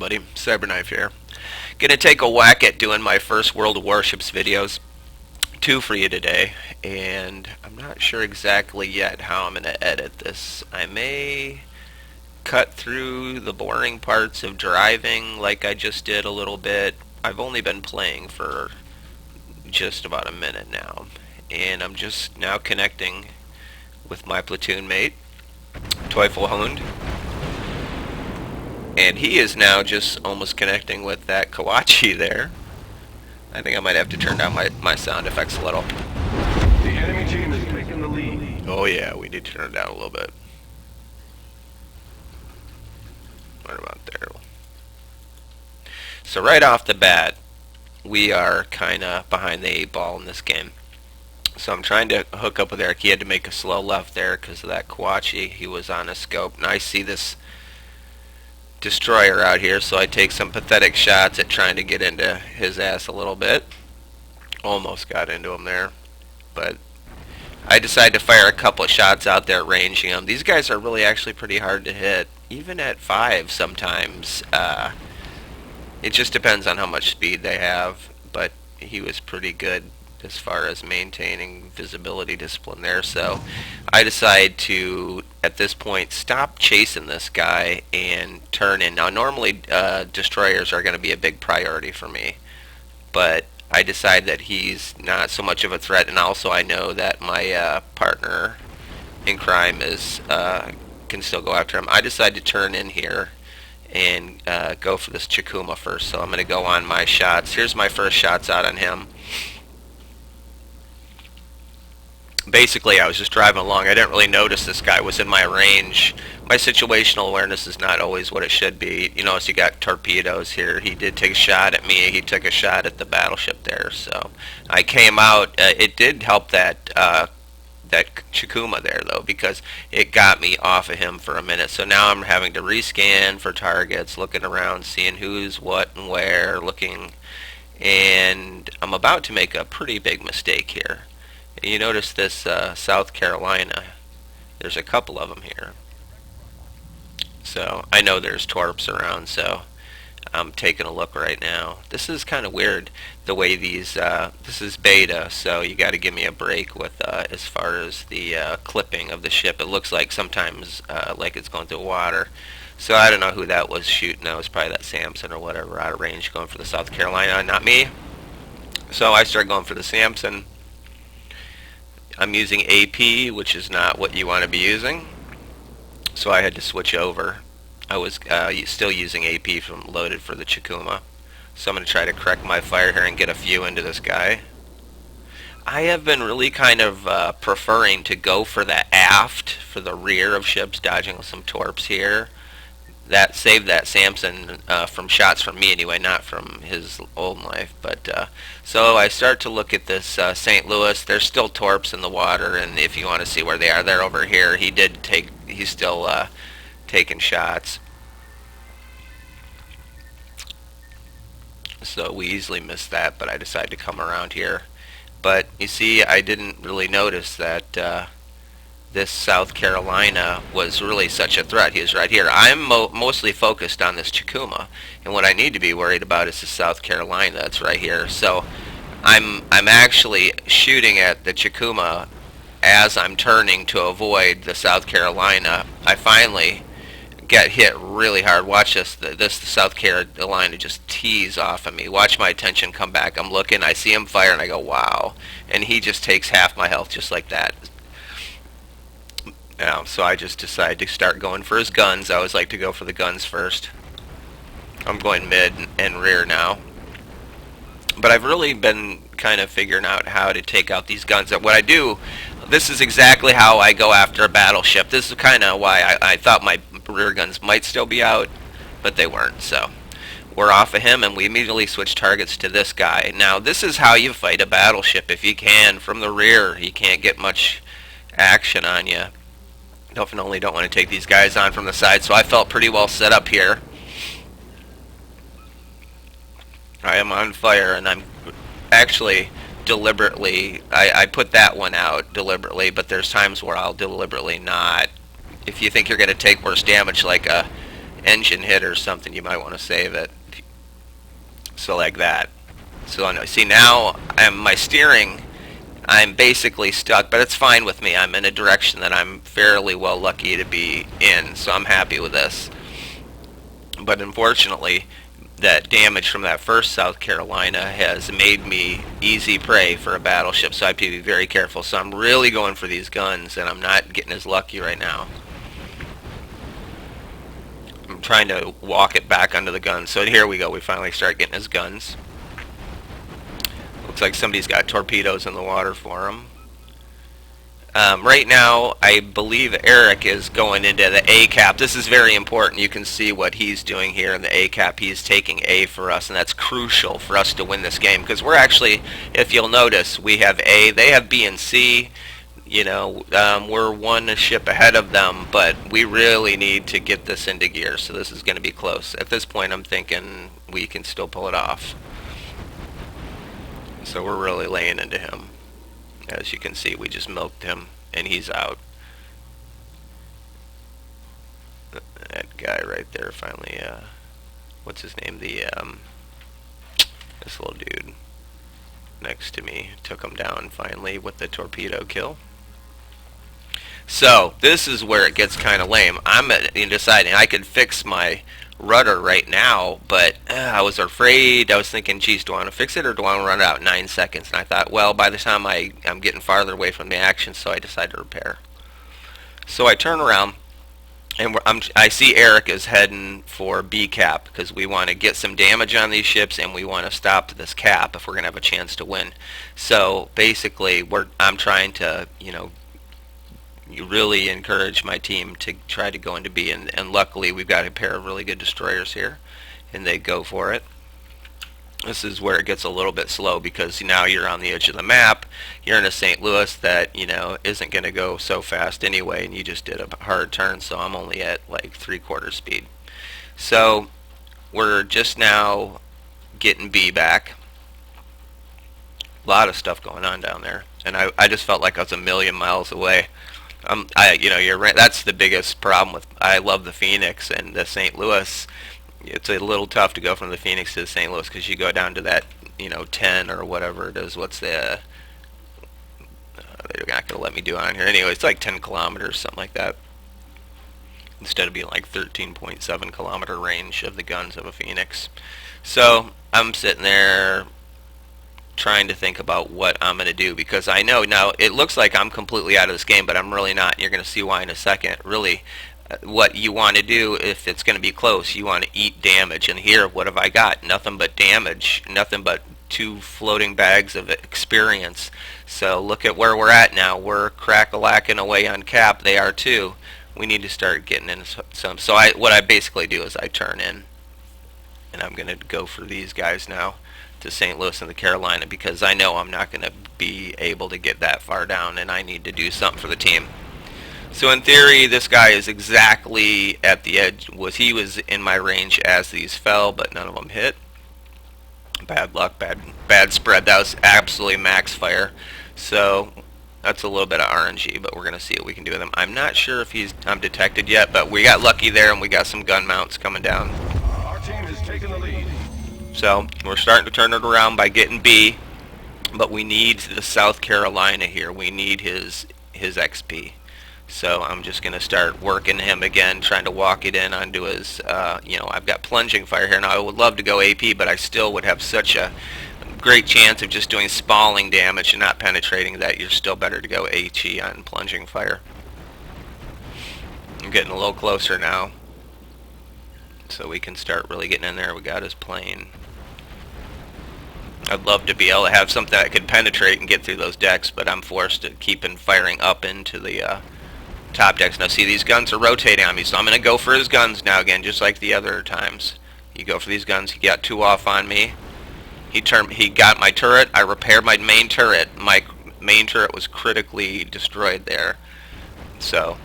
everybody, CyberKnife here. Gonna take a whack at doing my first World of Warships videos. Two for you today, and I'm not sure exactly yet how I'm gonna edit this. I may cut through the boring parts of driving like I just did a little bit. I've only been playing for just about a minute now, and I'm just now connecting with my platoon mate, Teufel. And he is now just almost connecting with that Kawachi there. I think I might have to turn down my sound effects a little. The enemy team is taking the lead. Oh yeah, we need to turn it down a little bit. What about there? So right off the bat, we are kind of behind the 8 ball in this game. So I'm trying to hook up with Erik. He had to make a slow left there because of that Kawachi. He was on a scope. And I see this destroyer out here, so I take some pathetic shots at trying to get into his ass a little bit. Almost got into him there, but I decided to fire a couple of shots out there ranging him. These guys are really actually pretty hard to hit, even at 5 sometimes. It just depends on how much speed they have, but he was pretty good as far as maintaining visibility discipline there. So I decide to, at this point, stop chasing this guy and turn in. Now normally destroyers are going to be a big priority for me, but I decide that he's not so much of a threat, and also I know that my partner in crime is can still go after him. I decide to turn in here and go for this Chikuma first. So I'm going to go on my shots. Here's my first shots out on him. Basically, I was just driving along. I didn't really notice this guy was in my range. My situational awareness is not always what it should be. You notice you got torpedoes here. He did take a shot at me. He took a shot at the battleship there. So I came out. It did help that Chikuma there, though, because it got me off of him for a minute. So now I'm having to rescan for targets, looking around, seeing who's what and where, looking. And I'm about to make a pretty big mistake here. You notice this South Carolina, there's a couple of them here. So I know there's torps around, so I'm taking a look right now. This is kind of weird, the way these, this is beta, so you got to give me a break with as far as the clipping of the ship. It looks like sometimes like it's going through water. So I don't know who that was shooting. That was probably that Samson or whatever, out of range, going for the South Carolina, not me. So I start going for the Samson. I'm using AP, which is not what you want to be using, so I had to switch over. I was still using AP from loaded for the Chikuma, so I'm going to try to correct my fire here and get a few into this guy. I have been really kind of preferring to go for the aft, for the rear of ships, dodging some torps here. That saved that Samson from shots from me anyway, not from his old life. But so I start to look at this St. Louis. There's still torps in the water, and if you want to see where they are, they're over here. He's still taking shots. So we easily missed that, but I decided to come around here. But you see, I didn't really notice that this South Carolina was really such a threat. He was right here. I'm mostly focused on this Chikuma, and what I need to be worried about is the South Carolina that's right here. So I'm actually shooting at the Chikuma as I'm turning to avoid the South Carolina. I finally get hit really hard. Watch this. This South Carolina just tees off of me. Watch my attention come back. I'm looking. I see him fire, and I go, wow. And he just takes half my health just like that. So I just decided to start going for his guns. I always like to go for the guns first. I'm going mid and rear now. But I've really been kind of figuring out how to take out these guns. What I do, this is exactly how I go after a battleship. This is kind of why I thought my rear guns might still be out, but they weren't. So we're off of him, and we immediately switch targets to this guy. Now, this is how you fight a battleship if you can. From the rear, you can't get much action on you. Definitely don't want to take these guys on from the side, so I felt pretty well set up here. I am on fire, and I'm actually deliberately, I put that one out deliberately, but there's times where I'll deliberately not. If you think you're going to take worse damage, like engine hit or something, you might want to save it. So like that. So see now my steering, I'm basically stuck, but it's fine with me. I'm in a direction that I'm fairly well lucky to be in, so I'm happy with this. But unfortunately, that damage from that first South Carolina has made me easy prey for a battleship, so I have to be very careful. So I'm really going for these guns, and I'm not getting as lucky right now. I'm trying to walk it back onto the gun. So here we go. We finally start getting his guns. Looks like somebody's got torpedoes in the water for him. Right now, I believe Erik is going into the A cap. This is very important. You can see what he's doing here in the A cap. He's taking A for us, and that's crucial for us to win this game, because we're actually, if you'll notice, we have A, they have B and C. You know, we're one ship ahead of them, but we really need to get this into gear, so this is going to be close. At this point, I'm thinking we can still pull it off. So we're really laying into him. As you can see, we just milked him, and he's out. That guy right there finally, what's his name? This little dude next to me took him down finally with the torpedo kill. So this is where it gets kind of lame. I'm deciding I could fix my rudder right now, but I was afraid. I was thinking, geez, do I want to fix it or do I want to run it out in 9 seconds? And I thought, well, by the time I'm getting farther away from the action, so I decided to repair. So I turn around, and I see Erik is heading for B cap, because we want to get some damage on these ships, and we want to stop this cap if we're going to have a chance to win. So basically, I'm trying to, you really encourage my team to try to go into B, and luckily we've got a pair of really good destroyers here, and they go for it. This is where it gets a little bit slow, because now you're on the edge of the map. You're in a St. Louis that isn't going to go so fast anyway, and you just did a hard turn, so I'm only at like 3/4 speed. So we're just now getting B back. A lot of stuff going on down there, and I just felt like I was a million miles away. You're right. That's the biggest problem with. I love the Phoenix and the St. Louis. It's a little tough to go from the Phoenix to the St. Louis, because you go down to that, 10 or whatever it is. What's the? They're not gonna let me do it on here. Anyway, it's like 10 kilometers, something like that. Instead of being like 13.7 kilometer range of the guns of a Phoenix. So I'm sitting there trying to think about what I'm going to do, because I know now it looks like I'm completely out of this game, but I'm really not. You're going to see why in a second. Really, what you want to do if it's going to be close, you want to eat damage. And here, what have I got? Nothing but damage. Nothing but 2 floating bags of experience. So look at where we're at now. We're crack-a-lacking away on cap. They are too. We need to start getting in some. So what I basically do is I turn in, and I'm going to go for these guys now to St. Louis and the Carolina, because I know I'm not going to be able to get that far down, and I need to do something for the team. So in theory, this guy is exactly at the edge. He was in my range as these fell, but none of them hit. Bad luck, bad spread. That was absolutely max fire. So that's a little bit of RNG, but we're going to see what we can do with him. I'm not sure if I'm detected yet, but we got lucky there, and we got some gun mounts coming down. Our team has taken the lead. So we're starting to turn it around by getting B, but we need the South Carolina here. We need his XP. So I'm just going to start working him again, trying to walk it in onto his, I've got plunging fire here. Now I would love to go AP, but I still would have such a great chance of just doing spalling damage and not penetrating that you're still better to go HE on plunging fire. I'm getting a little closer now, so we can start really getting in there. We got his plane. I'd love to be able to have something that could penetrate and get through those decks, but I'm forced to keep firing up into the top decks. Now see, these guns are rotating on me, so I'm going to go for his guns now again, just like the other times. You go for these guns. He got 2 off on me. He got my turret. I repaired my main turret. My main turret was critically destroyed there, so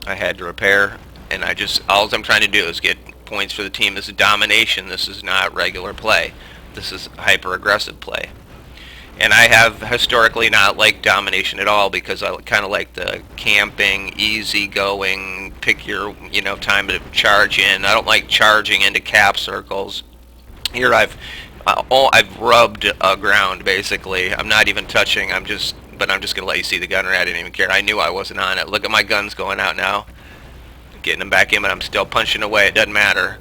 I had to repair. And all I'm trying to do is get points for the team. This is domination. This is not regular play. This is hyper aggressive play. And I have historically not liked domination at all because I kind of like the camping, easy going, pick your time to charge in. I don't like charging into cap circles. Here I've rubbed ground basically. I'm not even touching. I'm just gonna let you see the gunner. I didn't even care. I knew I wasn't on it. Look at my guns going out now, getting them back in, but I'm still punching away. It doesn't matter.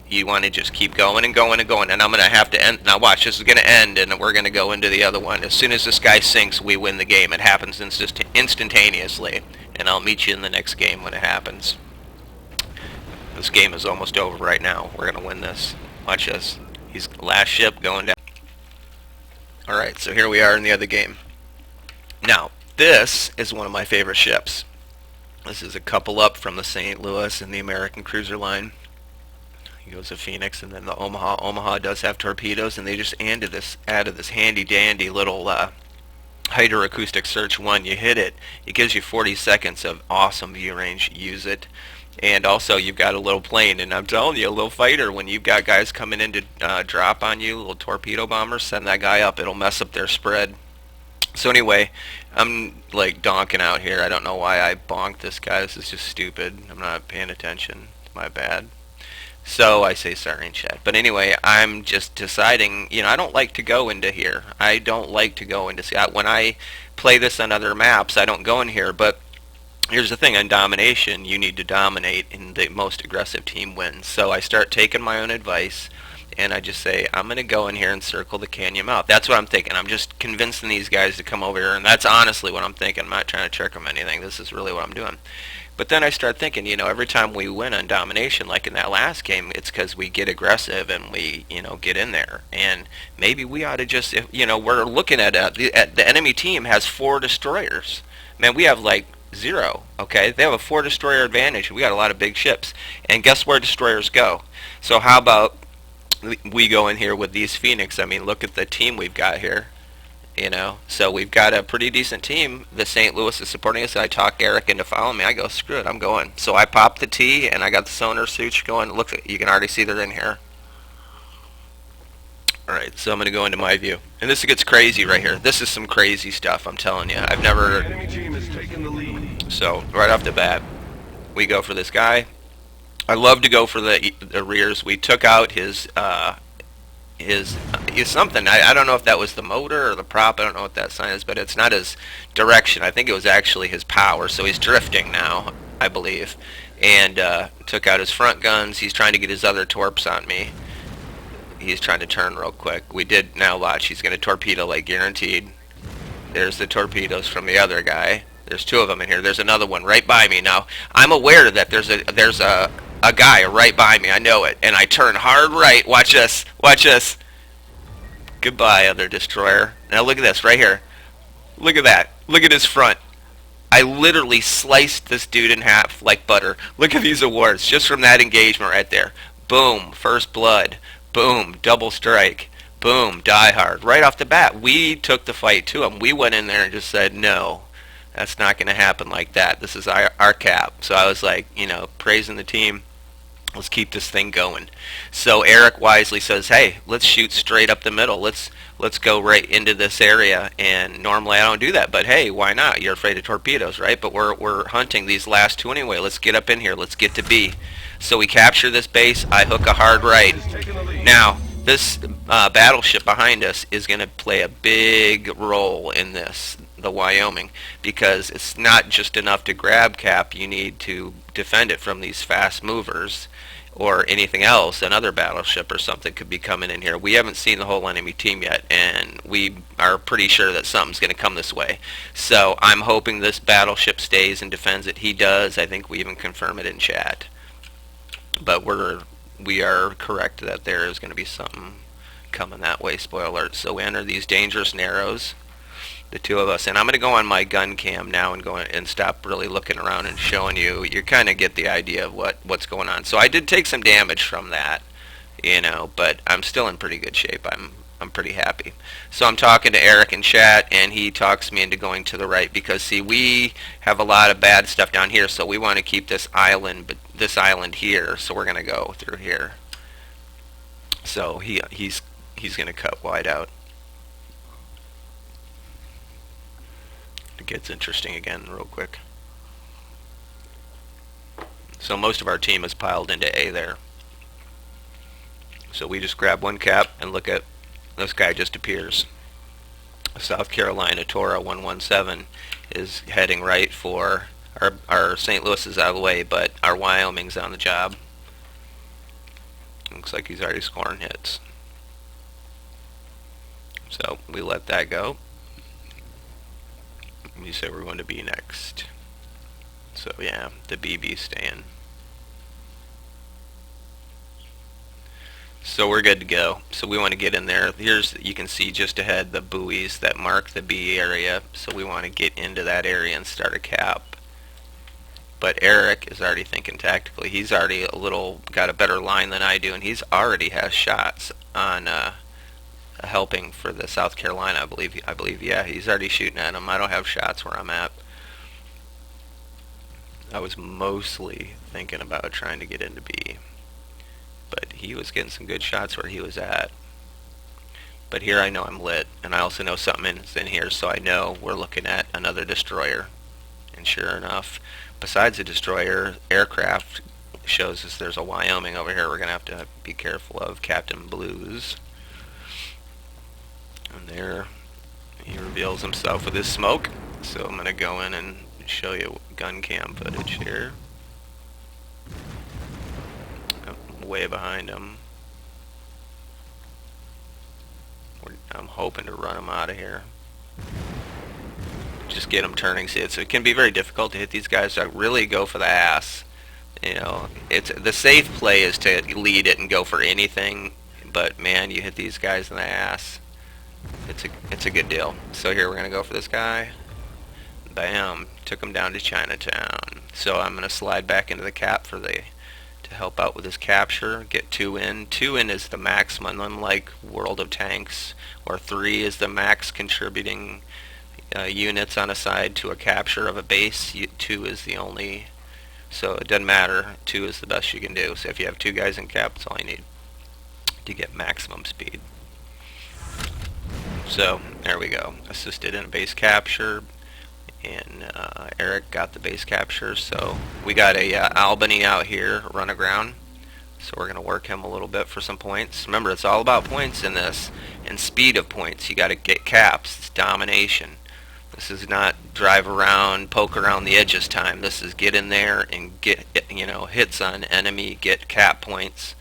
You want to just keep going and going and going, and I'm gonna have to end. Now watch, this is gonna end, and we're gonna go into the other one. As soon as this guy sinks, we win the game. It happens instantaneously, and I'll meet you in the next game when it happens. This game is almost over right now. We're gonna win this. Watch this. He's last ship going down. All right, so here we are in the other game. Now this is one of my favorite ships. This is a couple up from the St. Louis and the American cruiser line. He goes to Phoenix, and then the Omaha. Omaha does have torpedoes, and they just added this handy dandy little hydroacoustic search one. You hit it, it gives you 40 seconds of awesome view range. Use it. And also you've got a little plane, and I'm telling you, a little fighter, when you've got guys coming in to drop on you, little torpedo bombers, send that guy up. It'll mess up their spread. So anyway, I'm like donking out here. I don't know why I bonked this guy. This is just stupid. I'm not paying attention. It's my bad. So I say sorry in chat. But anyway, I'm just deciding, I don't like to go into here. I don't like to go into when I play this on other maps, I don't go in here. But here's the thing, on domination, you need to dominate, and the most aggressive team wins. So I start taking my own advice, and I just say, I'm going to go in here and circle the canyon mouth. That's what I'm thinking. I'm just convincing these guys to come over here, and that's honestly what I'm thinking. I'm not trying to trick them anything. This is really what I'm doing. But then I start thinking, every time we win on domination, like in that last game, it's because we get aggressive and we, get in there. And maybe we ought to just, we're looking at the enemy team has 4 destroyers. Man, we have like 0, okay? They have a 4 destroyer advantage. We got a lot of big ships. And guess where destroyers go? So how about we go in here with these Phoenix? I mean, look at the team we've got here. So we've got a pretty decent team. The St. Louis is supporting us. I talk Erik into following me. I go, screw it, I'm going. So I pop the T, and I got the sonar suits going. Look, you can already see they're in here. Alright, so I'm going to go into my view. And this gets crazy right here. This is some crazy stuff, I'm telling you. I've never... The enemy team has taken the lead. So, right off the bat, we go for this guy. I love to go for the rears. We took out his something. I don't know if that was the motor or the prop. I don't know what that sign is, but it's not his direction. I think it was actually his power. So he's drifting now, I believe. And took out his front guns. He's trying to get his other torps on me. He's trying to turn real quick. We did now watch. He's going to torpedo like guaranteed. There's the torpedoes from the other guy. There's 2 of them in here. There's another one right by me. Now, I'm aware that there's a guy right by me. I know it. And I turn hard right. Watch this. Watch this. Goodbye, other destroyer. Now look at this right here. Look at that. Look at his front. I literally sliced this dude in half like butter. Look at these awards just from that engagement right there. Boom. First blood. Boom. Double strike. Boom. Die hard. Right off the bat, we took the fight to him. We went in there and just said, no, that's not going to happen like that. This is our cap. So I was like, praising the team. Let's keep this thing going. So Erik wisely says, hey, let's shoot straight up the middle. Let's go right into this area. And normally I don't do that, but hey, why not? You're afraid of torpedoes, right? But we're hunting these last 2 anyway. Let's get up in here. Let's get to B. So we capture this base. I hook a hard right. Now, this battleship behind us is going to play a big role in this, the Wyoming, because it's not just enough to grab cap. You need to defend it from these fast movers or anything else. Another battleship or something could be coming in here. We haven't seen the whole enemy team yet, and we are pretty sure that something's going to come this way. So I'm hoping this battleship stays and defends it. He does. I think we even confirm it in chat. But we are correct that there is going to be something coming that way. Spoiler alert. So we enter these dangerous narrows, the 2 of us, and I'm going to go on my gun cam now and go and stop really looking around and showing you. You kind of get the idea of what's going on. So I did take some damage from that, but I'm still in pretty good shape. I'm pretty happy. So I'm talking to Erik in chat, and he talks me into going to the right because, see, we have a lot of bad stuff down here, so we want to keep this island here. So we're going to go through here. So he's going to cut wide out. It gets interesting again real quick. So most of our team is piled into A there. So we just grab one cap and look at this guy just appears. South Carolina Tora 117 is heading right for our St. Louis is out of the way, but our Wyoming's on the job. Looks like he's already scoring hits. So we let that go. You say we're going to be next. So yeah, the BB staying. So we're good to go. So we want to get in there. Here's, you can see just ahead the buoys that mark the B area. So we want to get into that area and start a cap. But Erik is already thinking tactically. He's already got a better line than I do, and he's already has shots on helping for the South Carolina. I believe, yeah, he's already shooting at him. I don't have shots where I'm at. I was mostly thinking about trying to get into B. But he was getting some good shots where he was at. But here I know I'm lit, and I also know something is in here, so I know we're looking at another destroyer. And sure enough, besides the destroyer, aircraft shows us there's a Wyoming over here we're going to have to be careful of. Captain Blues. And there he reveals himself with his smoke. So I'm going to go in and show you gun cam footage here. Way behind him. I'm hoping to run him out of here. Just get him turning. See, it can be very difficult to hit these guys. So I really go for the ass. You know, it's the safe play is to lead it and go for anything. But man, you hit these guys in the ass. It's a good deal. So here we're gonna go for this guy. Bam! Took him down to Chinatown. So I'm gonna slide back into the cap for to help out with his capture. Get 2 in. 2 in is the maximum, unlike World of Tanks, where 3 is the max contributing units on a side to a capture of a base. 2 is the only, so it doesn't matter. 2 is the best you can do. So if you have 2 guys in cap, that's all you need to get maximum speed. So there we go. Assisted in a base capture. And Erik got the base capture, so we got a Albany out here run aground, so we're going to work him a little bit for some points. Remember, it's all about points in this, and speed of points. You got to get caps. It's domination. This is not drive around, poke around the edges time. This is get in there and get, you know, hits on enemy, get cap points.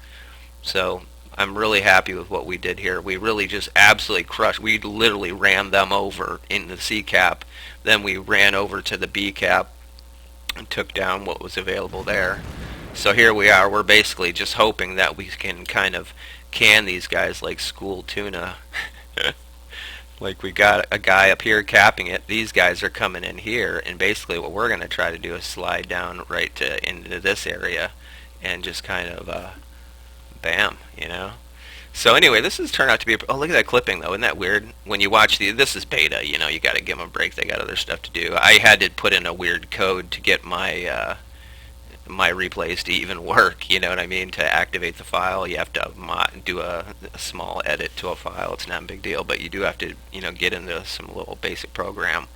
So I'm really happy with what we did here. We really just absolutely crushed. We literally ran them over in the C cap. Then we ran over to the B cap and took down what was available there. So here we are. We're basically just hoping that we can kind of can these guys like school tuna. Like we got a guy up here capping it. These guys are coming in here, and basically what we're going to try to do is slide down right into this area and just kind of bam, you know. So anyway, this has turned out to be oh, look at that clipping though. Isn't that weird? When you watch this is beta, you know, you got to give them a break. They got other stuff to do. I had to put in a weird code to get my my replays to even work, you know what I mean? To activate the file, you have to do a small edit to a file. It's not a big deal, but you do have to, you know, get into some little basic program.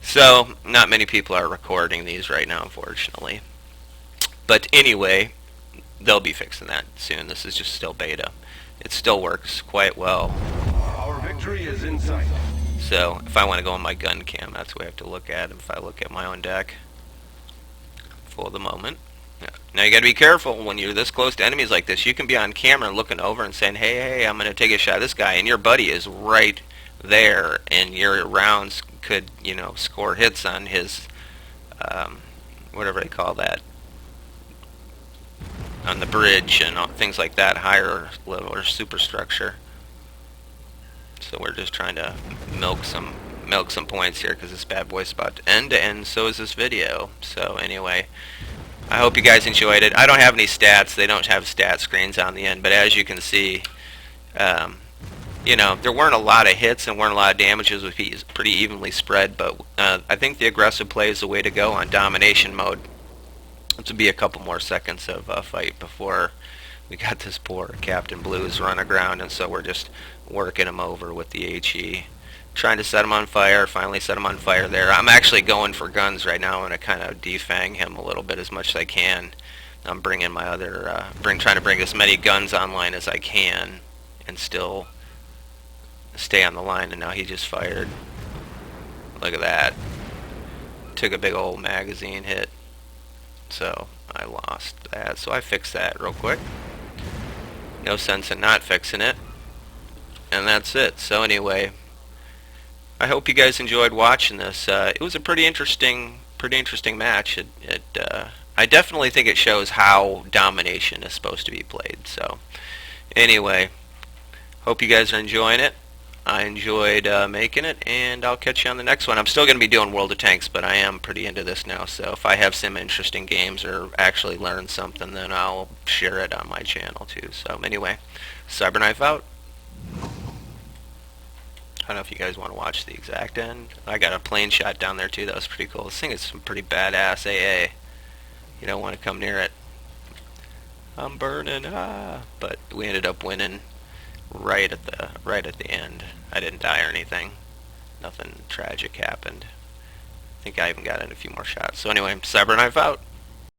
So not many people are recording these right now, unfortunately. But anyway, they'll be fixing that soon. This is just still beta. It still works quite well. Our victory is in sight. So if I want to go on my gun cam, that's what I have to look at. If I look at my own deck for the moment. Yeah. Now you got to be careful when you're this close to enemies like this. You can be on camera looking over and saying, hey, I'm going to take a shot at this guy, and your buddy is right there, and your rounds could, you know, score hits on his, whatever they call that, on the bridge and things like that, higher level or superstructure. So we're just trying to milk some points here because this bad boy's about to end, and so is this video. So anyway, I hope you guys enjoyed it. I don't have any stats. They don't have stat screens on the end, but as you can see, you know, there weren't a lot of hits and weren't a lot of damages. It was pretty evenly spread, but I think the aggressive play is the way to go on domination mode. This would be a couple more seconds of fight before we got this poor Captain Blues run aground, and so we're just working him over with the HE. trying to set him on fire. Finally set him on fire there. I'm actually going for guns right now. I'm going to kind of defang him a little bit as much as I can. I'm bringing my other, trying to bring as many guns online as I can and still stay on the line. And now he just fired. Look at that. Took a big old magazine hit. So I lost that. So I fixed that real quick. No sense in not fixing it. And that's it. So anyway, I hope you guys enjoyed watching this. It was a pretty interesting match. I definitely think it shows how domination is supposed to be played. So anyway, hope you guys are enjoying it. I enjoyed making it, and I'll catch you on the next one. I'm still going to be doing World of Tanks, but I am pretty into this now, so if I have some interesting games or actually learn something, then I'll share it on my channel too. So anyway, CyberKnife out. I don't know if you guys want to watch the exact end. I got a plane shot down there too. That was pretty cool. This thing is some pretty badass AA. You don't want to come near it. I'm burning, but we ended up winning right at the end. I didn't die or anything. Nothing tragic happened. I think I even got in a few more shots. So anyway, CyberKnife out.